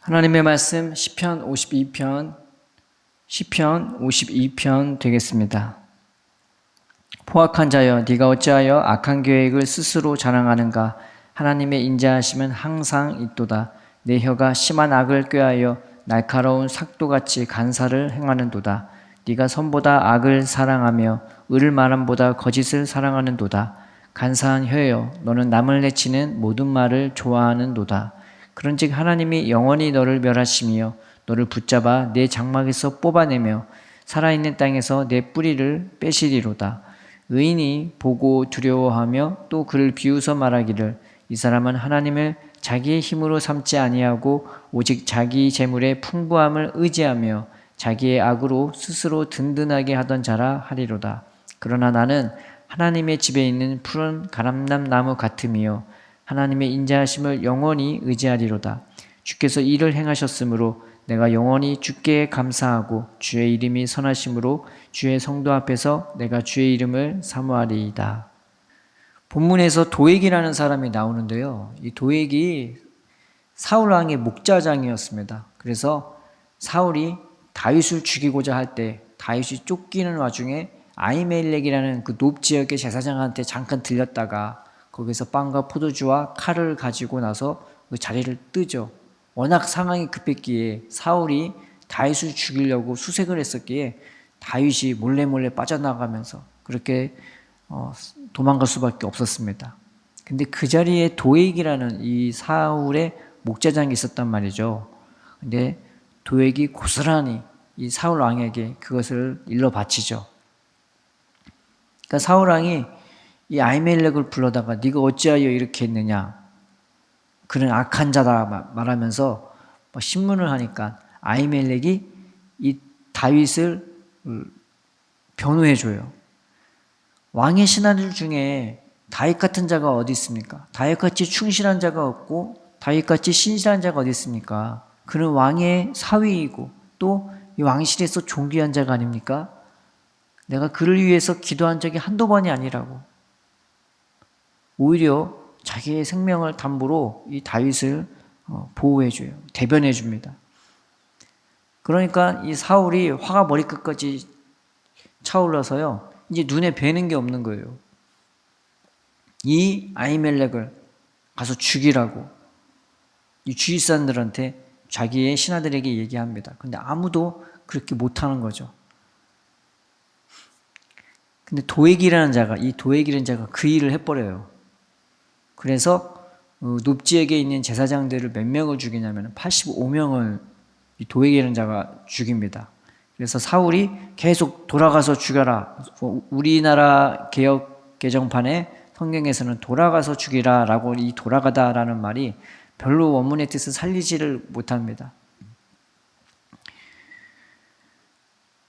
하나님의 말씀 시편 52편 되겠습니다. 포악한 자여, 네가 어찌하여 악한 계획을 스스로 자랑하는가? 하나님의 인자하심은 항상 있도다. 내 혀가 심한 악을 꾀하여 날카로운 삭도같이 간사를 행하는도다. 네가 선보다 악을 사랑하며 의를 말함보다 거짓을 사랑하는도다. 간사한 혀여, 너는 남을 내치는 모든 말을 좋아하는도다. 그런즉 하나님이 영원히 너를 멸하시며 너를 붙잡아 내 장막에서 뽑아내며 살아있는 땅에서 내 뿌리를 빼시리로다. 의인이 보고 두려워하며 또 그를 비웃어 말하기를 이 사람은 하나님을 자기의 힘으로 삼지 아니하고 오직 자기 재물의 풍부함을 의지하며 자기의 악으로 스스로 든든하게 하던 자라 하리로다. 그러나 나는 하나님의 집에 있는 푸른 가람남 나무 같으며 하나님의 인자하심을 영원히 의지하리로다. 주께서 이를 행하셨으므로 내가 영원히 주께 감사하고 주의 이름이 선하심으로 주의 성도 앞에서 내가 주의 이름을 사모하리이다. 본문에서 도액이라는 사람이 나오는데요. 이 도액이 사울 왕의 목자장이었습니다. 그래서 사울이 다윗을 죽이고자 할 때 다윗이 쫓기는 와중에 아히멜렉이라는 그 높 지역의 제사장한테 잠깐 들렸다가 거기서 빵과 포도주와 칼을 가지고 나서 그 자리를 뜨죠. 워낙 상황이 급했기에 사울이 다윗을 죽이려고 수색을 했었기에 다윗이 몰래 빠져나가면서 그렇게 도망갈 수밖에 없었습니다. 근데 그 자리에 도액이라는 이 사울의 목자장이 있었단 말이죠. 근데 도액이 고스란히 이 사울 왕에게 그것을 일러 바치죠. 그러니까 사울 왕이 이 아히멜렉을 불러다가 네가 어찌하여 이렇게 했느냐, 그는 악한 자다 말하면서 신문을 하니까 아히멜렉이 이 다윗을 변호해줘요. 왕의 신하들 중에 다윗 같은 자가 어디 있습니까? 다윗같이 충실한 자가 없고 다윗같이 신실한 자가 어디 있습니까? 그는 왕의 사위이고 또 이 왕실에서 존귀한 자가 아닙니까? 내가 그를 위해서 기도한 적이 한두 번이 아니라고. 오히려 자기의 생명을 담보로 이 다윗을 보호해줘요. 대변해줍니다. 그러니까 이 사울이 화가 머리끝까지 차올라서요. 이제 눈에 뵈는 게 없는 거예요. 이 아히멜렉을 가서 죽이라고 이 주위 사람들한테 자기의 신하들에게 얘기합니다. 근데 아무도 그렇게 못하는 거죠. 근데 도액이라는 자가 그 일을 해버려요. 그래서 높지역에 있는 제사장들을 몇 명을 죽이냐면 85명을 이 도액이라는 자가 죽입니다. 그래서 사울이 계속 돌아가서 죽여라. 우리나라 개역 개정판에 성경에서는 돌아가서 죽이라 라고 이 돌아가다라는 말이 별로 원문의 뜻을 살리지를 못합니다.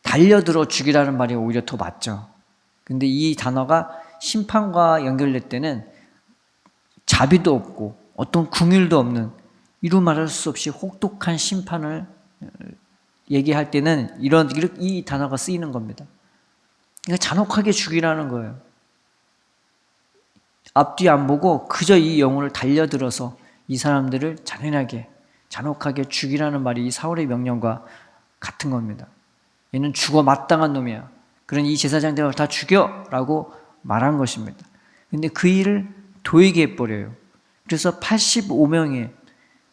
달려들어 죽이라는 말이 오히려 더 맞죠. 근데 이 단어가 심판과 연결될 때는 자비도 없고 어떤 긍휼도 없는 이루 말할 수 없이 혹독한 심판을 얘기할 때는 이 단어가 쓰이는 겁니다. 그러니까 잔혹하게 죽이라는 거예요. 앞뒤 안 보고 그저 이 영혼을 달려들어서 이 사람들을 잔혹하게 죽이라는 말이 이 사울의 명령과 같은 겁니다. 얘는 죽어 마땅한 놈이야. 그러니 이 제사장들을 다 죽여라고 말한 것입니다. 근데 그 일을 도에게 해버려요. 그래서 85명의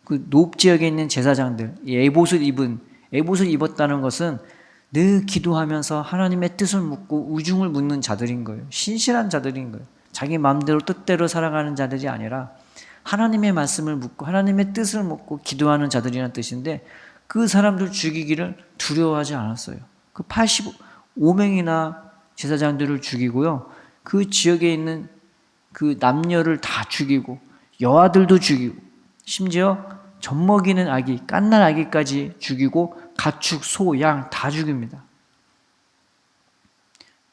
그 높지역에 있는 제사장들, 에봇을 입었다는 것은 늘 기도하면서 하나님의 뜻을 묻고 우중을 묻는 자들인 거예요. 신실한 자들인 거예요. 자기 마음대로 뜻대로 살아가는 자들이 아니라 하나님의 말씀을 묻고 하나님의 뜻을 묻고 기도하는 자들이라는 뜻인데 그 사람들 죽이기를 두려워하지 않았어요. 그 85명이나 제사장들을 죽이고요. 그 지역에 있는 그 남녀를 다 죽이고 여아들도 죽이고 심지어 젖먹이는 아기, 깐난 아기까지 죽이고 가축, 소, 양 다 죽입니다.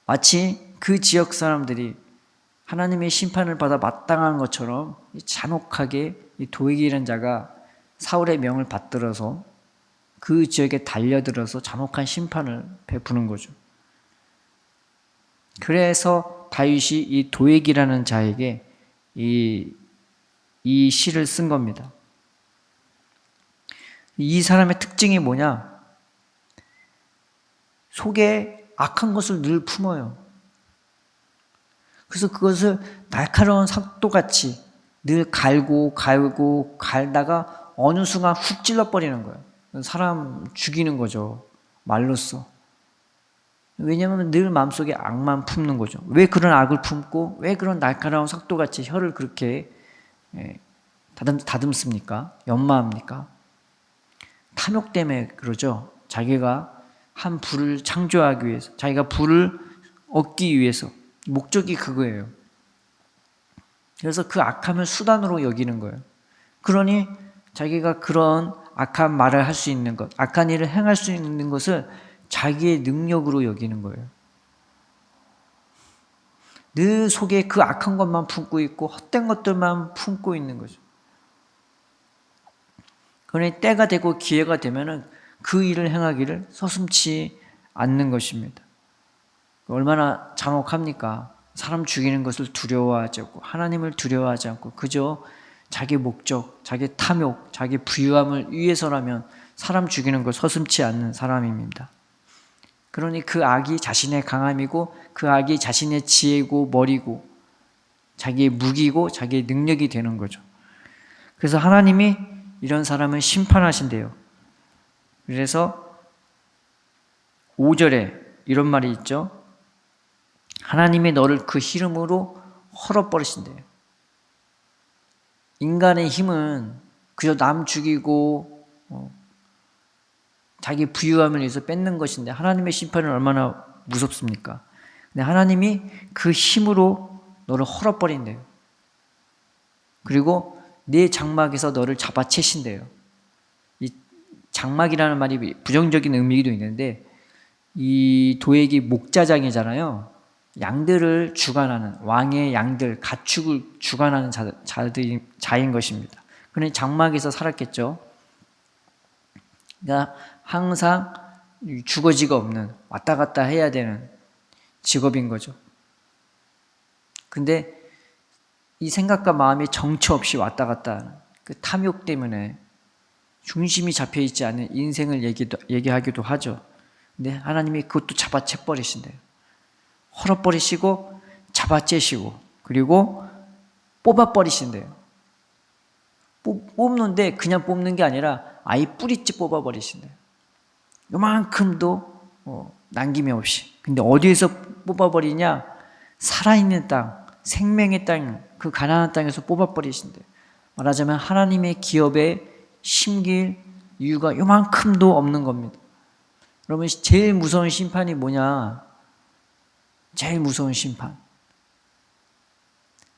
마치 그 지역 사람들이 하나님의 심판을 받아 마땅한 것처럼 잔혹하게 이 도액이라는 자가 사울의 명을 받들어서 그 지역에 달려들어서 잔혹한 심판을 베푸는 거죠. 그래서 다윗이 이 도액이라는 자에게 이 시를 쓴 겁니다. 이 사람의 특징이 뭐냐? 속에 악한 것을 늘 품어요. 그래서 그것을 날카로운 삭도같이 늘 갈다가 어느 순간 훅 찔러버리는 거예요. 사람 죽이는 거죠. 말로써. 왜냐하면 늘 마음속에 악만 품는 거죠. 왜 그런 악을 품고 왜 그런 날카로운 삭도같이 혀를 그렇게 다듬습니까? 연마합니까? 탐욕 때문에 그러죠. 자기가 한 부를 창조하기 위해서, 자기가 부를 얻기 위해서. 목적이 그거예요. 그래서 그 악함을 수단으로 여기는 거예요. 그러니 자기가 그런 악한 말을 할 수 있는 것, 악한 일을 행할 수 있는 것을 자기의 능력으로 여기는 거예요. 늘 속에 그 악한 것만 품고 있고 헛된 것들만 품고 있는 거죠. 그러니 때가 되고 기회가 되면은 그 일을 행하기를 서슴지 않는 것입니다. 얼마나 잔혹합니까? 사람 죽이는 것을 두려워하지 않고 하나님을 두려워하지 않고 그저 자기 목적, 자기 탐욕, 자기 부유함을 위해서라면 사람 죽이는 걸 서슴지 않는 사람입니다. 그러니 그 악이 자신의 강함이고 그 악이 자신의 지혜고 머리고 자기의 무기고 자기의 능력이 되는 거죠. 그래서 하나님이 이런 사람을 심판하신대요. 그래서 5절에 이런 말이 있죠. 하나님이 너를 그 힘으로 헐어버리신대요. 인간의 힘은 그저 남 죽이고 자기 부유함을 위해서 뺏는 것인데 하나님의 심판은 얼마나 무섭습니까? 근데 하나님이 그 힘으로 너를 헐어버린대요. 그리고 네 장막에서 너를 잡아채신대요. 이 장막이라는 말이 부정적인 의미도 있는데 이 도액이 목자장이잖아요. 양들을 주관하는 왕의 양들, 가축을 주관하는 자인 것입니다. 그러니 장막에서 살았겠죠. 그러니까 항상 주거지가 없는 왔다 갔다 해야 되는 직업인 거죠. 근데 이 생각과 마음이 정처 없이 왔다 갔다 하는 그 탐욕 때문에 중심이 잡혀있지 않은 인생을 얘기하기도 하죠. 근데 하나님이 그것도 잡아채 버리신대요. 헐어버리시고 잡아채시고 그리고 뽑아버리신대요. 뽑는데 그냥 뽑는 게 아니라 아예 뿌리째 뽑아버리신대요. 요만큼도 남김이 없이. 근데 어디에서 뽑아버리냐? 살아있는 땅, 생명의 땅, 그 가나안 땅에서 뽑아버리신대요. 말하자면 하나님의 기업에 심길 이유가 요만큼도 없는 겁니다. 여러분 제일 무서운 심판이 뭐냐? 제일 무서운 심판.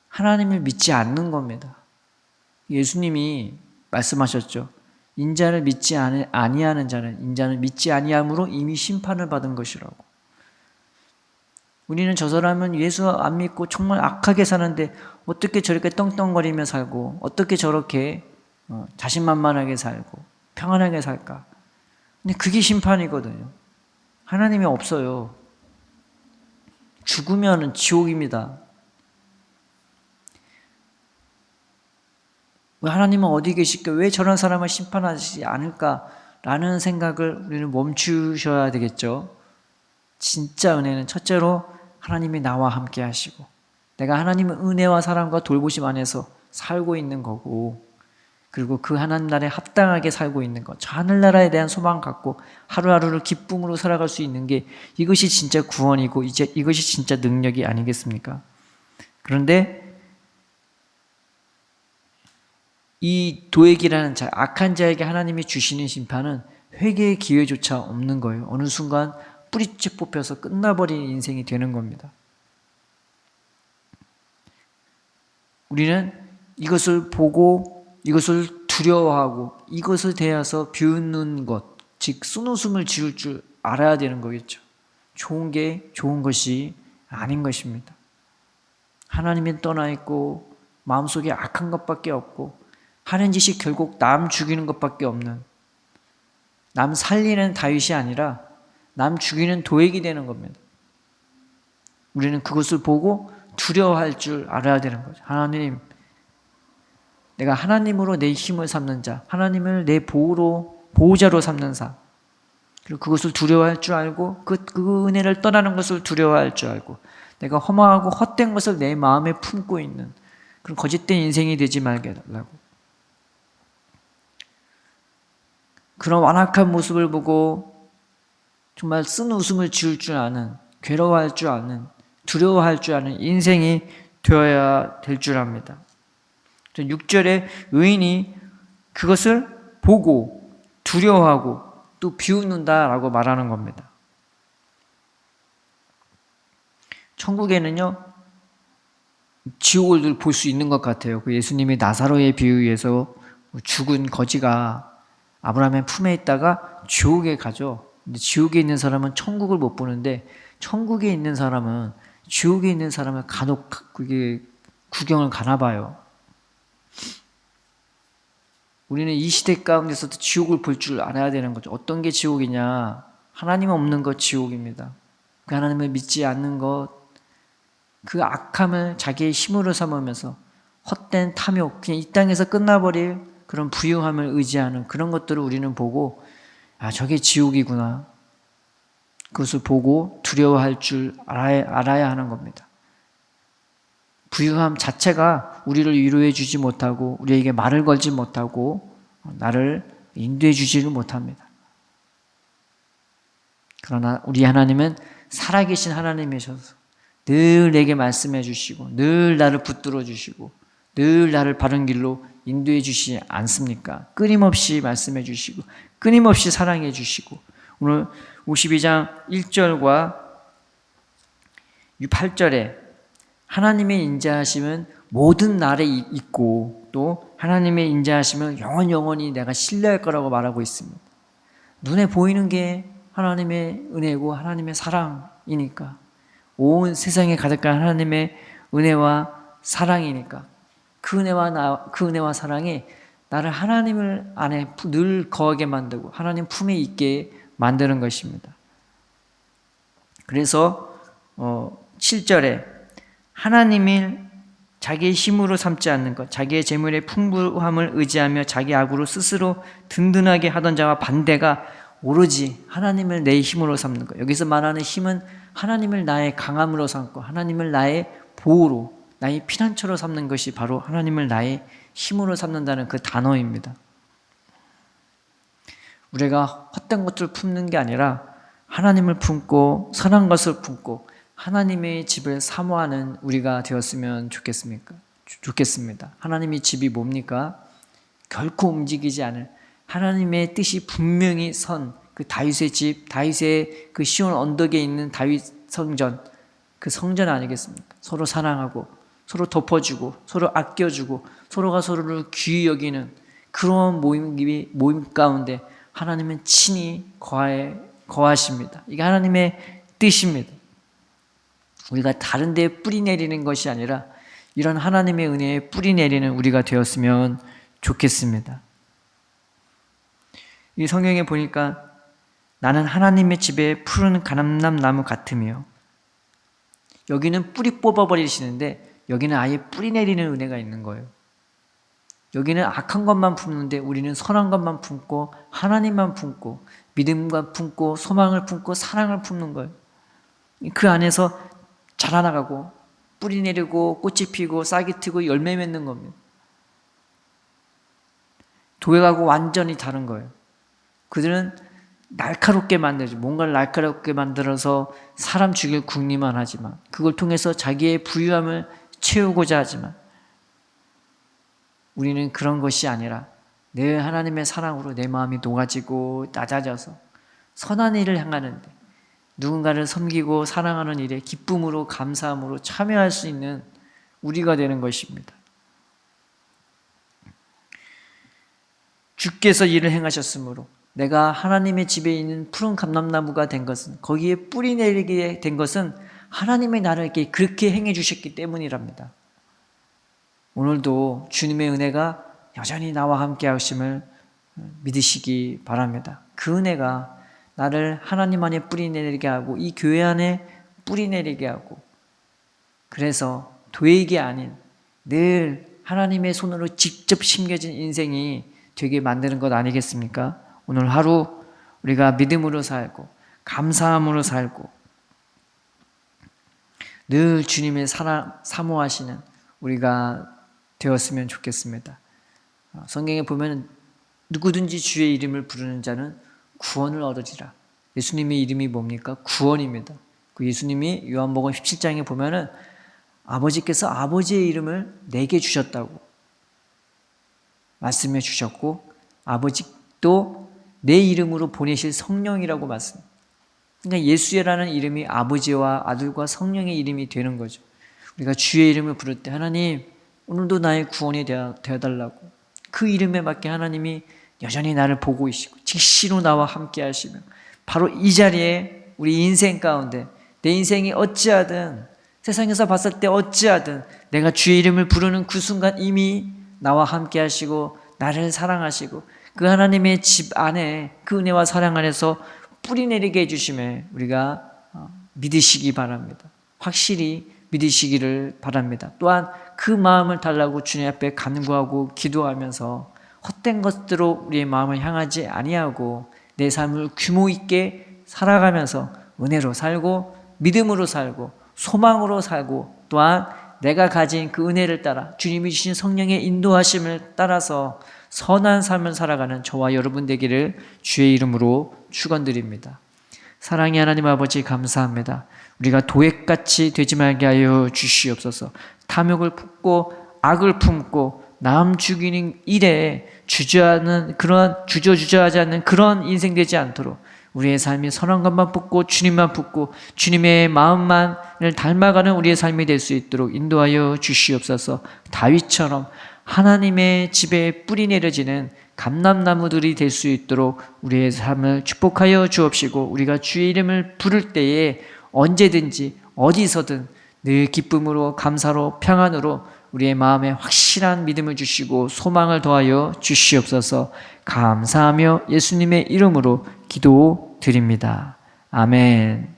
하나님을 믿지 않는 겁니다. 예수님이 말씀하셨죠. 인자를 믿지 아니하는 자는 인자는 믿지 아니함으로 이미 심판을 받은 것이라고. 우리는 저 사람은 예수 안 믿고 정말 악하게 사는데 어떻게 저렇게 떵떵거리며 살고 어떻게 저렇게 자신만만하게 살고 평안하게 살까? 근데 그게 심판이거든요. 하나님이 없어요. 죽으면 지옥입니다. 왜 하나님은 어디 계실까? 왜 저런 사람을 심판하지 않을까라는 생각을 우리는 멈추셔야 되겠죠. 진짜 은혜는 첫째로 하나님이 나와 함께 하시고 내가 하나님의 은혜와 사랑과 돌보심 안에서 살고 있는 거고 그리고 그 하나님 나라에 합당하게 살고 있는 것, 저 하늘나라에 대한 소망 갖고 하루하루를 기쁨으로 살아갈 수 있는 게 이것이 진짜 구원이고 이제 이것이 진짜 능력이 아니겠습니까? 그런데 이 도액이라는 자, 악한 자에게 하나님이 주시는 심판은 회개의 기회조차 없는 거예요. 어느 순간 뿌리째 뽑혀서 끝나버린 인생이 되는 겁니다. 우리는 이것을 보고 이것을 두려워하고 이것을 대해서 비웃는 것, 즉 쓴웃음을 지을 줄 알아야 되는 거겠죠. 좋은 게 좋은 것이 아닌 것입니다. 하나님이 떠나 있고 마음속에 악한 것밖에 없고 하는 짓이 결국 남 죽이는 것밖에 없는 남 살리는 다윗이 아니라 남 죽이는 도액이 되는 겁니다. 우리는 그것을 보고 두려워할 줄 알아야 되는 거죠. 하나님, 내가 하나님으로 내 힘을 삼는 자, 하나님을 내 보호로 보호자로 삼는 삶. 그리고 그것을 두려워할 줄 알고 그 은혜를 떠나는 것을 두려워할 줄 알고 내가 허망하고 헛된 것을 내 마음에 품고 있는 그런 거짓된 인생이 되지 말라고. 그런 완악한 모습을 보고 정말 쓴 웃음을 지을 줄 아는, 괴로워할 줄 아는, 두려워할 줄 아는 인생이 되어야 될 줄 압니다. 6절에 의인이 그것을 보고 두려워하고 또 비웃는다라고 말하는 겁니다. 천국에는요, 지옥을 볼 수 있는 것 같아요. 그 예수님이 나사로의 비유에서 죽은 거지가 아브라함의 품에 있다가 지옥에 가죠. 근데 지옥에 있는 사람은 천국을 못 보는데 천국에 있는 사람은 지옥에 있는 사람을 간혹 그게 구경을 가나 봐요. 우리는 이 시대 가운데서도 지옥을 볼 줄 알아야 되는 거죠. 어떤 게 지옥이냐? 하나님 없는 것 지옥입니다. 그 하나님을 믿지 않는 것, 그 악함을 자기의 힘으로 삼으면서 헛된 탐욕, 그냥 이 땅에서 끝나버릴 그런 부유함을 의지하는 그런 것들을 우리는 보고 아, 저게 지옥이구나. 그것을 보고 두려워할 줄 알아야 하는 겁니다. 부유함 자체가 우리를 위로해 주지 못하고 우리에게 말을 걸지 못하고 나를 인도해 주지를 못합니다. 그러나 우리 하나님은 살아계신 하나님이셔서 늘 내게 말씀해 주시고 늘 나를 붙들어 주시고 늘 나를 바른 길로 인도해 주시지 않습니까? 끊임없이 말씀해 주시고 끊임없이 사랑해 주시고 오늘 52장 1절과 8절에 하나님의 인자하심은 모든 날에 있고 또 하나님의 인자하심은 영원히 내가 신뢰할 거라고 말하고 있습니다. 눈에 보이는 게 하나님의 은혜고 하나님의 사랑이니까 온 세상에 가득한 하나님의 은혜와 사랑이니까 그 은혜와 사랑이 나를 하나님을 안에 늘 거하게 만들고 하나님 품에 있게 만드는 것입니다. 그래서 7절에 하나님이 자기의 힘으로 삼지 않는 것, 자기의 재물의 풍부함을 의지하며 자기 악으로 스스로 든든하게 하던 자와 반대가 오로지 하나님을 내 힘으로 삼는 것. 여기서 말하는 힘은 하나님을 나의 강함으로 삼고 하나님을 나의 보호로, 나의 피난처로 삼는 것이 바로 하나님을 나의 힘으로 삼는다는 그 단어입니다. 우리가 헛된 것들을 품는 게 아니라 하나님을 품고 선한 것을 품고 하나님의 집을 사모하는 우리가 되었으면 좋겠습니다. 하나님의 집이 뭡니까? 결코 움직이지 않을 하나님의 뜻이 분명히 선 그 다윗의 집, 다윗의 그 시온 언덕에 있는 다윗 성전, 그 성전 아니겠습니까? 서로 사랑하고 서로 덮어주고 서로 아껴주고 서로가 서로를 귀히 여기는 그런 모임 가운데 하나님은 친히 거하십니다. 이게 하나님의 뜻입니다. 우리가 다른 데에 뿌리 내리는 것이 아니라 이런 하나님의 은혜에 뿌리 내리는 우리가 되었으면 좋겠습니다. 이 성경에 보니까 나는 하나님의 집에 푸른 감람나무 같으며 여기는 뿌리 뽑아버리시는데 여기는 아예 뿌리 내리는 은혜가 있는 거예요. 여기는 악한 것만 품는데 우리는 선한 것만 품고 하나님만 품고 믿음과 품고 소망을 품고 사랑을 품는 거예요. 그 안에서 자라나가고 뿌리 내리고 꽃이 피고 싹이 트고 열매 맺는 겁니다. 교회하고 완전히 다른 거예요. 그들은 날카롭게 만들죠. 뭔가를 날카롭게 만들어서 사람 죽일 궁리만 하지만 그걸 통해서 자기의 부유함을 채우고자 하지만 우리는 그런 것이 아니라 늘 하나님의 사랑으로 내 마음이 녹아지고 낮아져서 선한 일을 향하는데 누군가를 섬기고 사랑하는 일에 기쁨으로 감사함으로 참여할 수 있는 우리가 되는 것입니다. 주께서 일을 행하셨으므로 내가 하나님의 집에 있는 푸른 감람나무가 된 것은 거기에 뿌리 내리게 된 것은 하나님의 나를 그렇게 행해 주셨기 때문이랍니다. 오늘도 주님의 은혜가 여전히 나와 함께 하심을 믿으시기 바랍니다. 그 은혜가 나를 하나님 안에 뿌리 내리게 하고 이 교회 안에 뿌리 내리게 하고 그래서 도액이 아닌 늘 하나님의 손으로 직접 심겨진 인생이 되게 만드는 것 아니겠습니까? 오늘 하루 우리가 믿음으로 살고 감사함으로 살고 늘 주님의 사모하시는 우리가 되었으면 좋겠습니다. 성경에 보면 누구든지 주의 이름을 부르는 자는 구원을 얻으리라. 예수님의 이름이 뭡니까? 구원입니다. 그 예수님이 요한복음 17장에 보면은 아버지께서 아버지의 이름을 내게 주셨다고 말씀해 주셨고, 아버지도 내 이름으로 보내실 성령이라고 말씀합니다. 그러니까 예수라는 이름이 아버지와 아들과 성령의 이름이 되는 거죠. 우리가 주의 이름을 부를 때 하나님 오늘도 나의 구원이 되어달라고, 그 이름에 맞게 하나님이 여전히 나를 보고 계시고 직시로 나와 함께 하시며, 바로 이 자리에 우리 인생 가운데 내 인생이 어찌하든 세상에서 봤을 때 어찌하든 내가 주의 이름을 부르는 그 순간 이미 나와 함께 하시고 나를 사랑하시고 그 하나님의 집 안에 그 은혜와 사랑 안에서 뿌리 내리게 해주심에 우리가 믿으시기 바랍니다. 확실히 믿으시기를 바랍니다. 또한 그 마음을 달라고 주님 앞에 간구하고 기도하면서 헛된 것들로 우리의 마음을 향하지 아니하고 내 삶을 규모 있게 살아가면서 은혜로 살고 믿음으로 살고 소망으로 살고, 또한 내가 가진 그 은혜를 따라 주님이 주신 성령의 인도하심을 따라서 선한 삶을 살아가는 저와 여러분 되기를 주의 이름으로 축원드립니다. 사랑의 하나님 아버지 감사합니다. 우리가 도액같이 되지 말게 하여 주시옵소서. 탐욕을 품고 악을 품고 남 죽이는 일에 주저하지 않는 그런 인생 되지 않도록 우리의 삶이 선한 것만 품고 주님만 품고 주님의 마음만을 닮아가는 우리의 삶이 될 수 있도록 인도하여 주시옵소서. 다윗처럼 하나님의 집에 뿌리 내려지는 감람나무들이 될 수 있도록 우리의 삶을 축복하여 주옵시고, 우리가 주의 이름을 부를 때에 언제든지 어디서든 늘 기쁨으로 감사로 평안으로 우리의 마음에 확실한 믿음을 주시고 소망을 더하여 주시옵소서. 감사하며 예수님의 이름으로 기도드립니다. 아멘.